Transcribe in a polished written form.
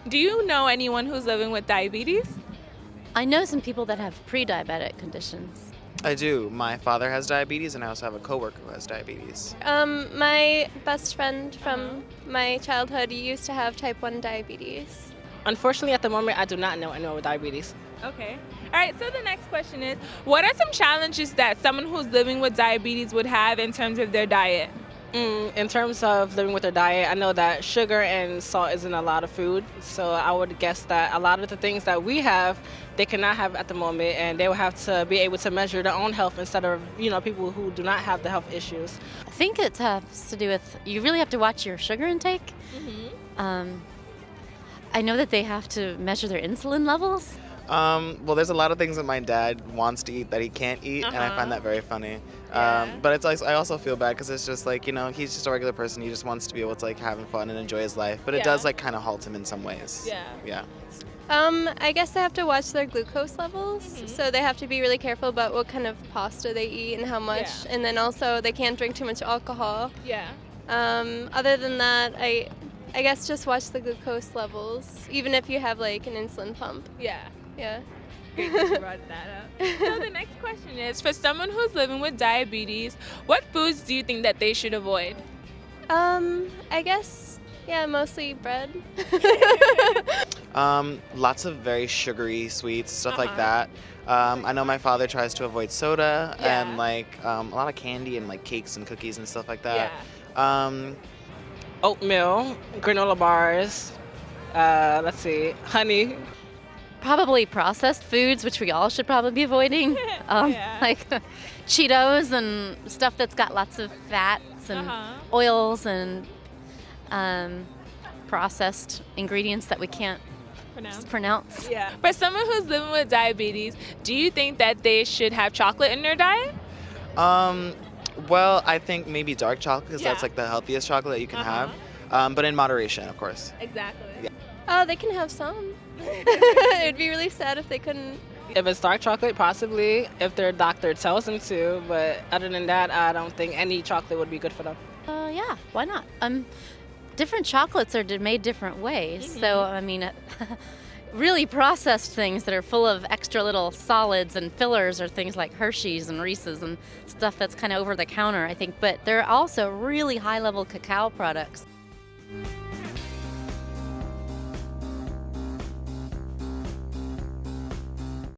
Do you know anyone who's living with diabetes? I know some people that have pre-diabetic conditions. I do. My father has diabetes, and I also have a coworker who has diabetes. My best friend from my childhood used to have type 1 diabetes. Unfortunately, at the moment, I do not know anyone with diabetes. Okay. All right, so the next question is, what are some challenges that someone who's living with diabetes would have in terms of their diet? In terms of living with their diet, I know that sugar and salt is in a lot of food, so I would guess that a lot of the things that we have, they cannot have at the moment, and they will have to be able to measure their own health instead of, people who do not have the health issues. I think it has to do with, you really have to watch your sugar intake. I know that they have to measure their insulin levels. Well, there's a lot of things that my dad wants to eat that he can't eat, and I find that very funny. But it's like I also feel bad because it's just like, he's just a regular person. He just wants to be able to like having fun and enjoy his life. But it does like kind of halt him in some ways. Yeah. I guess they have to watch their glucose levels, so they have to be really careful about what kind of pasta they eat and how much, and then also they can't drink too much alcohol. Other than that, I guess just watch the glucose levels, even if you have like an insulin pump. Yeah. Great that you brought that up. So the next question is, for someone who's living with diabetes, what foods do you think that they should avoid? I guess, mostly bread. Lots of very sugary sweets, stuff like that. I know my father tries to avoid soda and like a lot of candy and like cakes and cookies and stuff like that. Oatmeal, granola bars, honey. Probably processed foods, which we all should probably be avoiding. Like Cheetos and stuff that's got lots of fats and oils and processed ingredients that we can't pronounce. For someone who's living with diabetes, do you think that they should have chocolate in their diet? Well, I think maybe dark chocolate because that's like the healthiest chocolate that you can have, but in moderation, of course. Exactly. Oh, they can have some. It'd be really sad if they couldn't. If it's dark chocolate, possibly, if their doctor tells them to, but other than that, I don't think any chocolate would be good for them. Yeah, why not? Different chocolates are made different ways, so I mean, really processed things that are full of extra little solids and fillers are things like Hershey's and Reese's and stuff that's kind of over the counter, I think, but there are also really high-level cacao products.